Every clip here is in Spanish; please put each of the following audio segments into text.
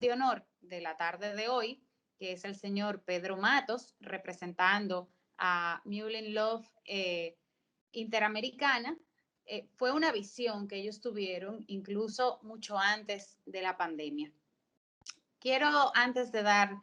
de honor de la tarde de hoy, que es el señor Pedro Matos, representando a Mullen Love Interamericana. Fue una visión que ellos tuvieron incluso mucho antes de la pandemia. Quiero, antes de dar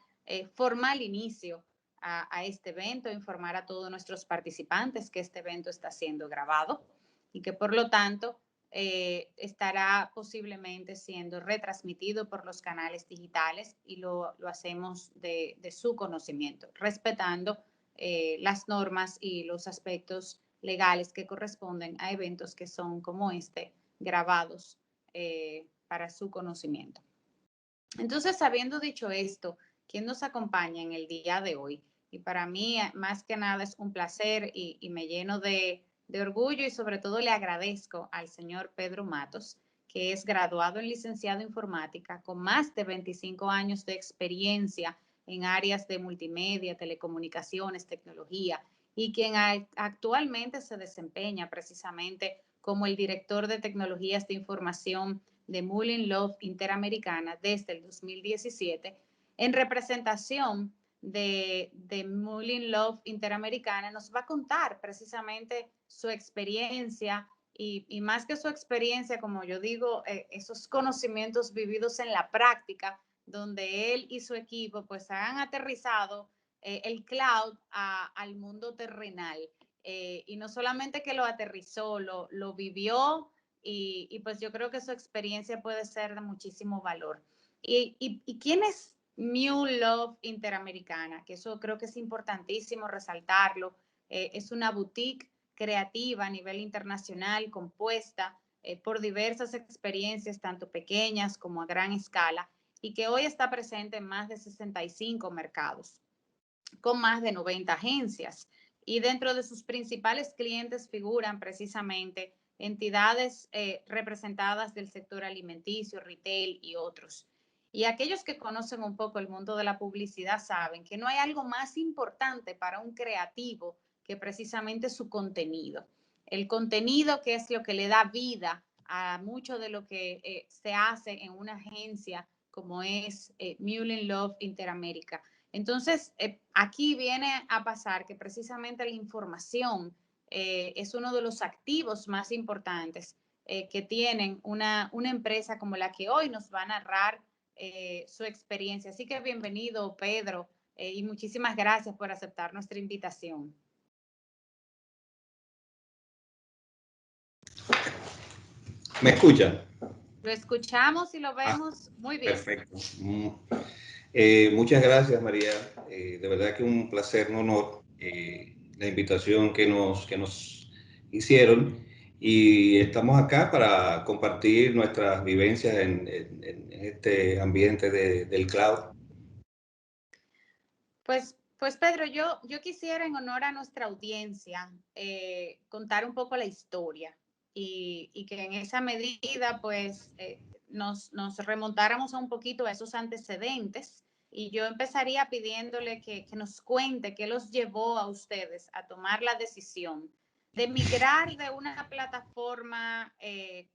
formal inicio a este evento, informar a todos nuestros participantes que este evento está siendo grabado y que por lo tanto estará posiblemente siendo retransmitido por los canales digitales y lo hacemos de su conocimiento, respetando las normas y los aspectos legales que corresponden a eventos que son como este, grabados para su conocimiento. Entonces, habiendo dicho esto, ¿quién nos acompaña en el día de hoy? Y para mí, más que nada, es un placer y me lleno de orgullo y sobre todo le agradezco al señor Pedro Matos, que es graduado en licenciado en informática con más de 25 años de experiencia en áreas de multimedia, telecomunicaciones, tecnología y quien actualmente se desempeña precisamente como el director de tecnologías de información de Mullen Love Interamericana desde el 2017, en representación de Mullen Love Interamericana, nos va a contar precisamente su experiencia y más que su experiencia, como yo digo, esos conocimientos vividos en la práctica, donde él y su equipo pues han aterrizado el cloud al mundo terrenal. Y no solamente que lo aterrizó, lo vivió, y pues yo creo que su experiencia puede ser de muchísimo valor. ¿Y quién es Mullen Love Interamericana? Que eso creo que es importantísimo resaltarlo. Es una boutique creativa a nivel internacional compuesta por diversas experiencias, tanto pequeñas como a gran escala, y que hoy está presente en más de 65 mercados, con más de 90 agencias. Y dentro de sus principales clientes figuran precisamente entidades representadas del sector alimenticio, retail y otros. Y aquellos que conocen un poco el mundo de la publicidad saben que no hay algo más importante para un creativo que precisamente su contenido. El contenido, que es lo que le da vida a mucho de lo que se hace en una agencia como es Mullen Love Interamérica. Entonces, aquí viene a pasar que precisamente la información es uno de los activos más importantes que tienen una empresa como la que hoy nos va a narrar su experiencia. Así que bienvenido, Pedro, y muchísimas gracias por aceptar nuestra invitación. ¿Me escuchan? Lo escuchamos y lo Ah, vemos muy bien. perfecto. Muchas gracias, María. De verdad que un placer, un honor la invitación que nos hicieron. Y estamos acá para compartir nuestras vivencias en este ambiente del cloud. Pues Pedro, yo quisiera en honor a nuestra audiencia contar un poco la historia y que en esa medida pues nos remontáramos a un poquito a esos antecedentes y yo empezaría pidiéndole que nos cuente qué los llevó a ustedes a tomar la decisión de migrar de una plataforma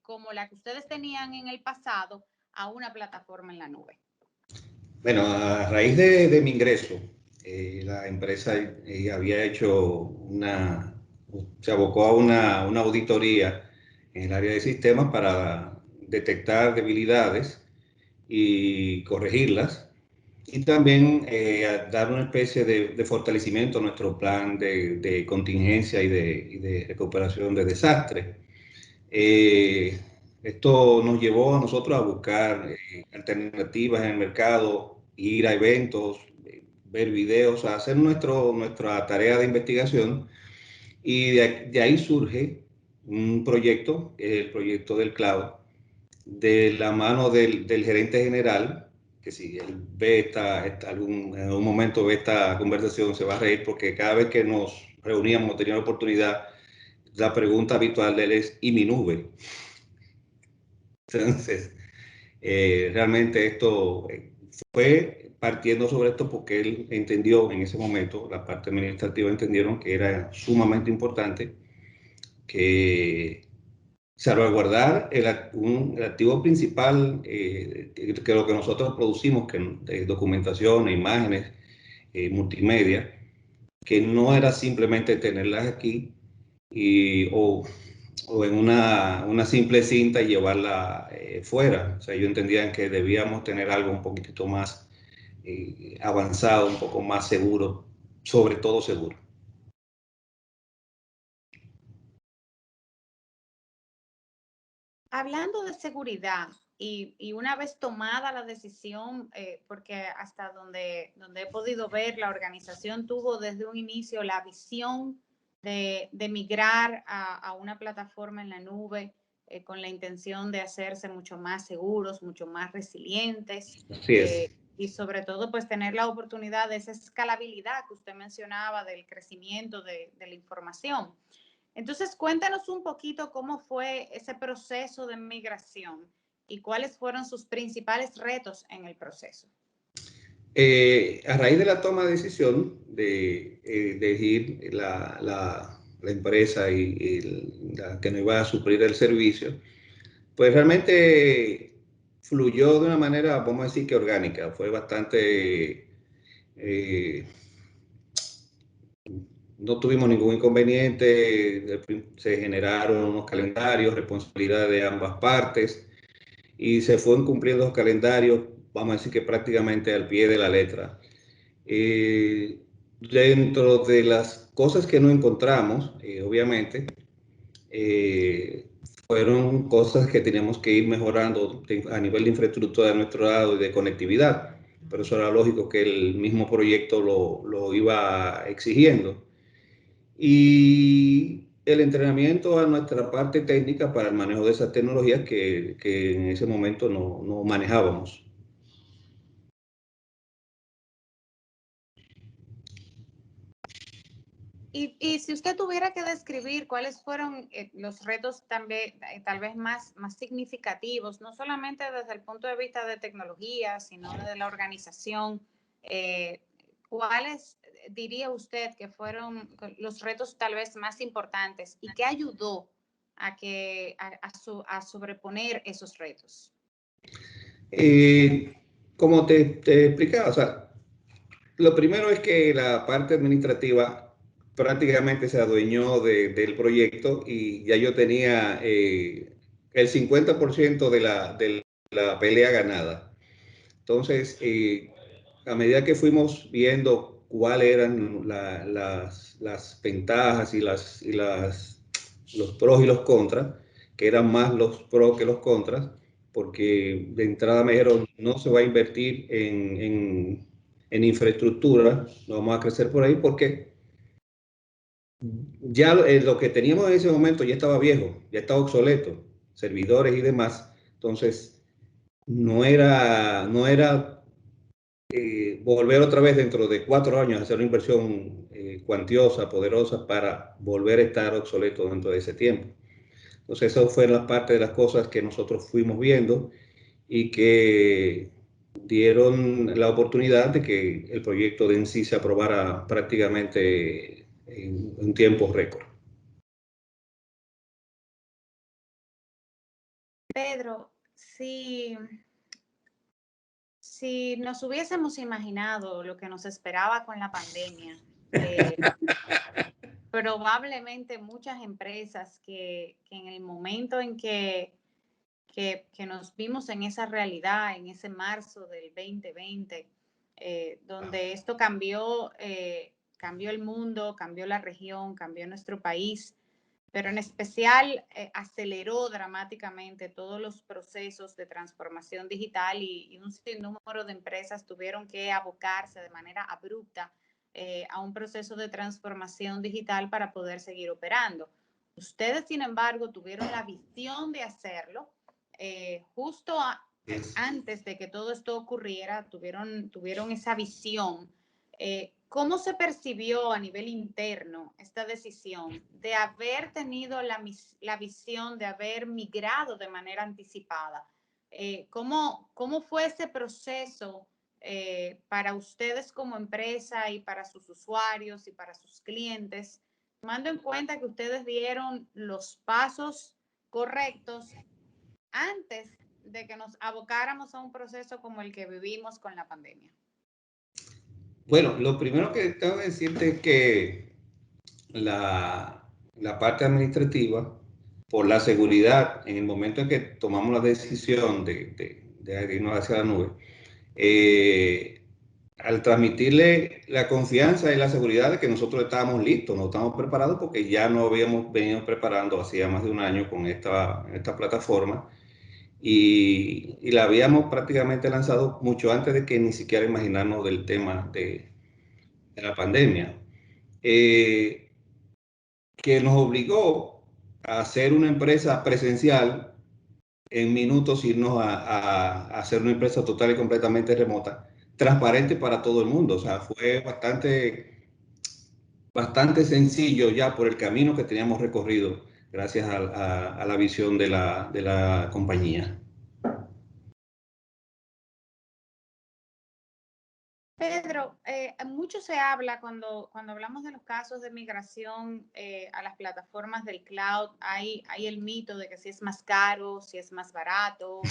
como la que ustedes tenían en el pasado a una plataforma en la nube. Bueno, a raíz de mi ingreso, la empresa había hecho se abocó a una auditoría en el área de sistemas para detectar debilidades y corregirlas, y también dar una especie de fortalecimiento a nuestro plan de contingencia y de recuperación de desastres. Eh, Esto nos llevó a nosotros a buscar alternativas en el mercado, ir a eventos, ver videos, a hacer nuestra tarea de investigación, y de ahí surge un proyecto, el proyecto del cloud, de la mano del gerente general, que si él ve en algún momento ve esta conversación, se va a reír porque cada vez que nos reuníamos, teníamos la oportunidad, la pregunta habitual de él es: ¿y mi nube? Entonces, realmente esto fue partiendo sobre esto porque él entendió en ese momento, la parte administrativa entendieron que era sumamente importante que salvaguardar el activo principal, que lo que nosotros producimos, que es documentación, imágenes, multimedia, que no era simplemente tenerlas aquí o en una simple cinta y llevarla fuera. O sea, yo entendía que debíamos tener algo un poquitito más avanzado, un poco más seguro, sobre todo seguro. Hablando de seguridad y una vez tomada la decisión, porque hasta donde he podido ver, la organización tuvo desde un inicio la visión de migrar a una plataforma en la nube con la intención de hacerse mucho más seguros, mucho más resilientes Así es. y sobre todo pues tener la oportunidad de esa escalabilidad que usted mencionaba del crecimiento de la información. Entonces, cuéntanos un poquito cómo fue ese proceso de migración y cuáles fueron sus principales retos en el proceso. A raíz de la toma de decisión de elegir la empresa y la que nos iba a suplir el servicio, pues realmente fluyó de una manera, vamos a decir que orgánica. Fue bastante, no tuvimos ningún inconveniente, se generaron unos calendarios, responsabilidad de ambas partes y se fueron cumpliendo los calendarios, vamos a decir que prácticamente al pie de la letra. Dentro de las cosas que no encontramos, obviamente, eh, fueron cosas que teníamos que ir mejorando a nivel de infraestructura de nuestro lado y de conectividad, pero eso era lógico que el mismo proyecto lo iba exigiendo. Y el entrenamiento a nuestra parte técnica para el manejo de esas tecnologías que en ese momento no manejábamos. Y si usted tuviera que describir cuáles fueron los retos también, tal vez más significativos, no solamente desde el punto de vista de tecnología, sino desde la organización, ¿cuáles diría usted que fueron los retos tal vez más importantes y qué ayudó a sobreponer esos retos? Como te explicaba, o sea, lo primero es que la parte administrativa prácticamente se adueñó del proyecto y ya yo tenía el 50% de la pelea ganada. Entonces, a medida que fuimos viendo cuáles eran las ventajas los pros y los contras, que eran más los pros que los contras, porque de entrada me dijeron, no se va a invertir en infraestructura, no vamos a crecer por ahí porque ya lo que teníamos en ese momento ya estaba viejo, ya estaba obsoleto, servidores y demás. Entonces, no era volver otra vez dentro de 4 años a hacer una inversión cuantiosa, poderosa, para volver a estar obsoleto dentro de ese tiempo. Entonces, eso fue la parte de las cosas que nosotros fuimos viendo y que dieron la oportunidad de que el proyecto de en sí se aprobara prácticamente en un tiempo récord. Pedro, si nos hubiésemos imaginado lo que nos esperaba con la pandemia, eh, probablemente muchas empresas que en el momento en que nos vimos en esa realidad, en ese marzo del 2020, donde esto cambió el mundo, cambió la región, cambió nuestro país, pero en especial aceleró dramáticamente todos los procesos de transformación digital y un sinnúmero de empresas tuvieron que abocarse de manera abrupta a un proceso de transformación digital para poder seguir operando. Ustedes, sin embargo, tuvieron la visión de hacerlo justo antes de que todo esto ocurriera, tuvieron esa visión. ¿Cómo se percibió a nivel interno esta decisión de haber tenido la visión de haber migrado de manera anticipada? ¿Cómo fue ese proceso para ustedes como empresa y para sus usuarios y para sus clientes, tomando en cuenta que ustedes dieron los pasos correctos antes de que nos abocáramos a un proceso como el que vivimos con la pandemia? Bueno, lo primero que tengo que decirte es que la parte administrativa, por la seguridad, en el momento en que tomamos la decisión de irnos hacia la nube, al transmitirle la confianza y la seguridad de que nosotros estábamos listos, no estábamos preparados porque ya no habíamos venido preparando hacía más de un año con esta plataforma y la habíamos prácticamente lanzado mucho antes de que ni siquiera imaginarnos del tema de la pandemia, que nos obligó a hacer una empresa presencial en minutos, irnos a hacer una empresa total y completamente remota, transparente para todo el mundo. O sea, fue bastante sencillo ya por el camino que teníamos recorrido gracias a la visión de la compañía. Pedro, mucho se habla cuando hablamos de los casos de migración a las plataformas del cloud, hay el mito de que si es más caro, si es más barato,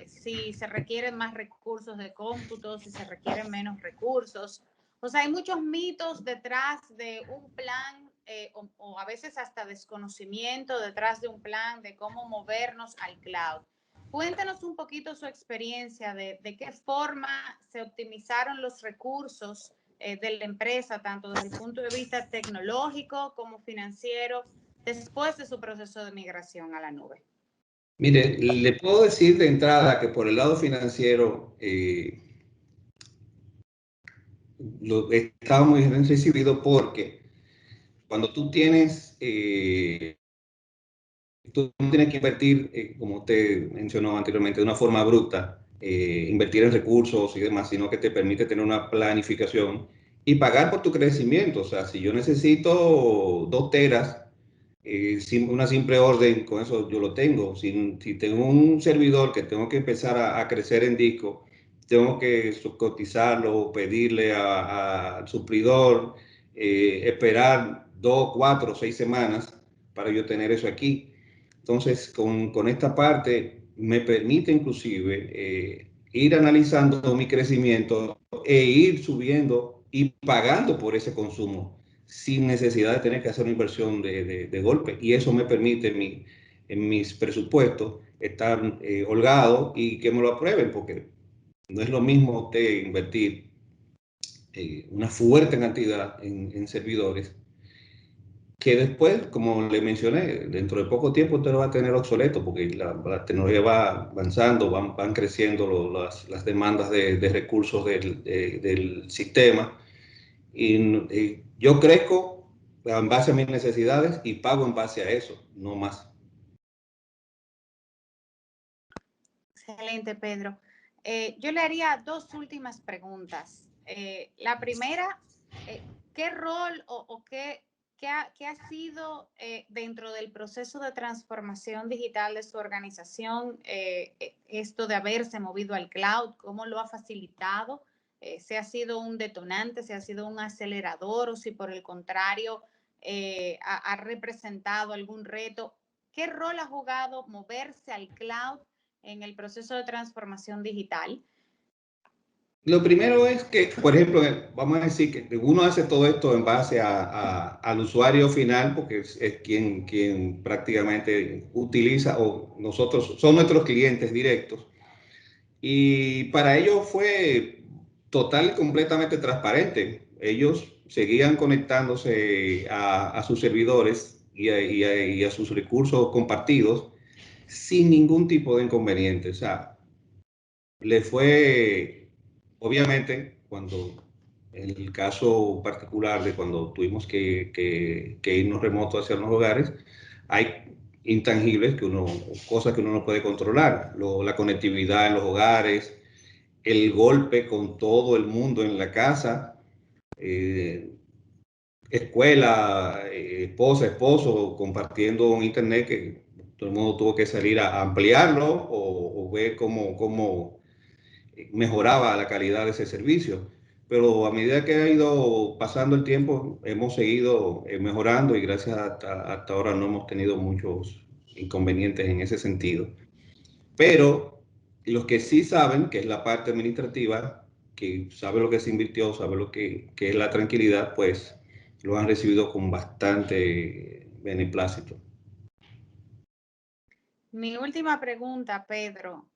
si se requieren más recursos de cómputo, si se requieren menos recursos. O sea, hay muchos mitos detrás de un plan o a veces hasta desconocimiento detrás de un plan de cómo movernos al cloud. Cuéntanos un poquito su experiencia de qué forma se optimizaron los recursos de la empresa, tanto desde el punto de vista tecnológico como financiero, después de su proceso de migración a la nube. Mire, le puedo decir de entrada que por el lado financiero estaba muy bien recibido porque cuando tú tienes que invertir, como te mencionó anteriormente, de una forma bruta, invertir en recursos y demás, sino que te permite tener una planificación y pagar por tu crecimiento. O sea, si yo necesito 2 teras, una simple orden, con eso yo lo tengo. Si tengo un servidor que tengo que empezar a crecer en disco, tengo que cotizarlo, pedirle al suplidor, esperar 2, 4, 6 semanas para yo tener eso aquí. Entonces, con esta parte me permite inclusive ir analizando mi crecimiento e ir subiendo y pagando por ese consumo sin necesidad de tener que hacer una inversión de golpe. Y eso me permite en mis presupuestos estar holgado y que me lo aprueben, porque no es lo mismo usted invertir una fuerte cantidad en servidores que después, como le mencioné, dentro de poco tiempo usted lo va a tener obsoleto porque la tecnología va avanzando, van creciendo las demandas de recursos del sistema y yo crezco en base a mis necesidades y pago en base a eso, no más. Excelente, Pedro. Yo le haría dos últimas preguntas. La primera, ¿qué rol o qué ha sido dentro del proceso de transformación digital de su organización esto de haberse movido al cloud? ¿Cómo lo ha facilitado? ¿Si ha sido un detonante, si ha sido un acelerador o si por el contrario ha representado algún reto? ¿Qué rol ha jugado moverse al cloud en el proceso de transformación digital? Lo primero es que, por ejemplo, vamos a decir que uno hace todo esto en base al usuario final, porque es quien prácticamente utiliza, o nosotros son nuestros clientes directos. Y para ellos fue total y completamente transparente. Ellos seguían conectándose a sus servidores y a sus recursos compartidos sin ningún tipo de inconveniente. O sea, le fue, obviamente, cuando en el caso particular de cuando tuvimos que irnos remoto hacia los hogares, hay intangibles cosas que uno no puede controlar, la conectividad en los hogares, el golpe con todo el mundo en la casa, eh, escuela, esposa, esposo, compartiendo un internet que todo el mundo tuvo que salir a ampliarlo o ver cómo mejoraba la calidad de ese servicio. Pero a medida que ha ido pasando el tiempo, hemos seguido mejorando y gracias hasta ahora no hemos tenido inconvenientes en ese sentido. Pero los que sí saben, que es la parte administrativa, que sabe lo que se invirtió, sabe lo que es la tranquilidad, pues lo han recibido con bastante beneplácito. Mi última pregunta, Pedro,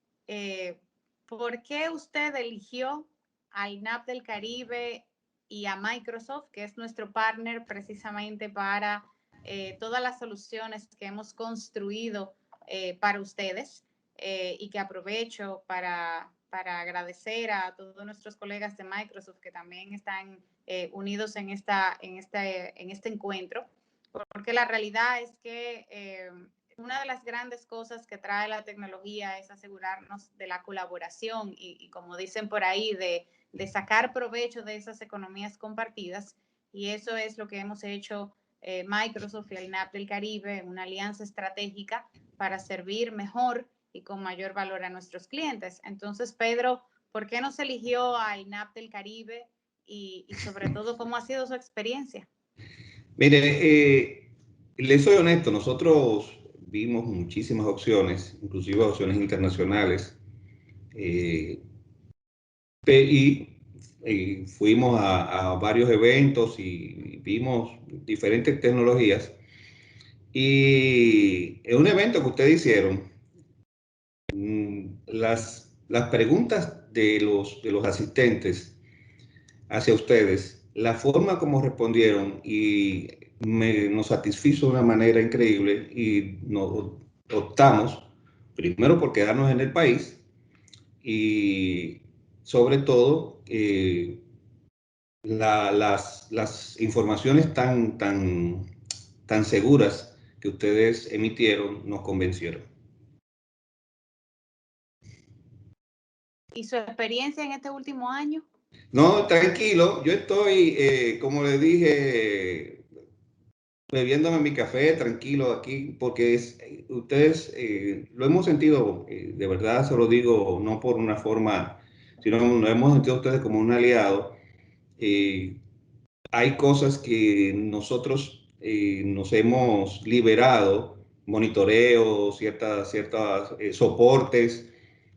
¿por qué usted eligió al INAP del Caribe y a Microsoft, que es nuestro partner precisamente para todas las soluciones que hemos construido para ustedes? Y que aprovecho para agradecer a todos nuestros colegas de Microsoft que también están unidos en este encuentro, porque la realidad es que una de las grandes cosas que trae la tecnología es asegurarnos de la colaboración y como dicen por ahí, de sacar provecho de esas economías compartidas. Y eso es lo que hemos hecho Microsoft y el INAP del Caribe, una alianza estratégica para servir mejor y con mayor valor a nuestros clientes. Entonces, Pedro, ¿por qué nos eligió al INAP del Caribe y sobre todo cómo ha sido su experiencia? Mire, les soy honesto, nosotros vimos muchísimas opciones, inclusive opciones internacionales, eh, y fuimos a varios eventos y vimos diferentes tecnologías. Y en un evento que ustedes hicieron, las preguntas de los asistentes hacia ustedes, la forma como respondieron y nos satisfizo de una manera increíble y nos optamos primero por quedarnos en el país y sobre todo las informaciones tan seguras que ustedes emitieron nos convencieron. ¿Y su experiencia en este último año? No, tranquilo, yo estoy, como le dije, bebiéndome mi café tranquilo aquí, porque ustedes lo hemos sentido, de verdad se lo digo, no por una forma, sino lo hemos sentido ustedes como un aliado. Hay cosas que nosotros nos hemos liberado, monitoreo, ciertas soportes,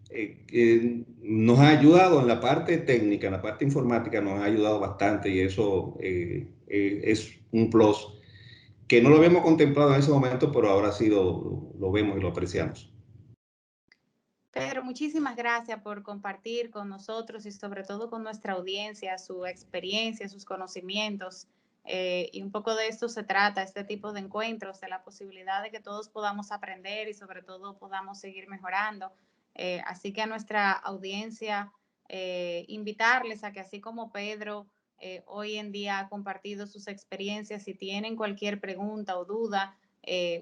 que nos ha ayudado en la parte técnica, en la parte informática, nos ha ayudado bastante y eso es un plus que no lo habíamos contemplado en ese momento, pero ahora sí lo vemos y lo apreciamos. Pedro, muchísimas gracias por compartir con nosotros y sobre todo con nuestra audiencia su experiencia, sus conocimientos. Y un poco de esto se trata, este tipo de encuentros, de la posibilidad de que todos podamos aprender y sobre todo podamos seguir mejorando. Así que a nuestra audiencia, invitarles a que así como Pedro hoy en día ha compartido sus experiencias, si tienen cualquier pregunta o duda,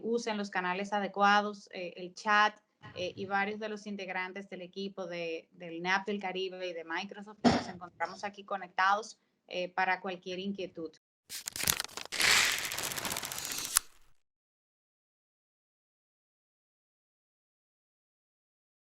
usen los canales adecuados, el chat y varios de los integrantes del equipo del INAP del Caribe y de Microsoft, que nos encontramos aquí conectados para cualquier inquietud.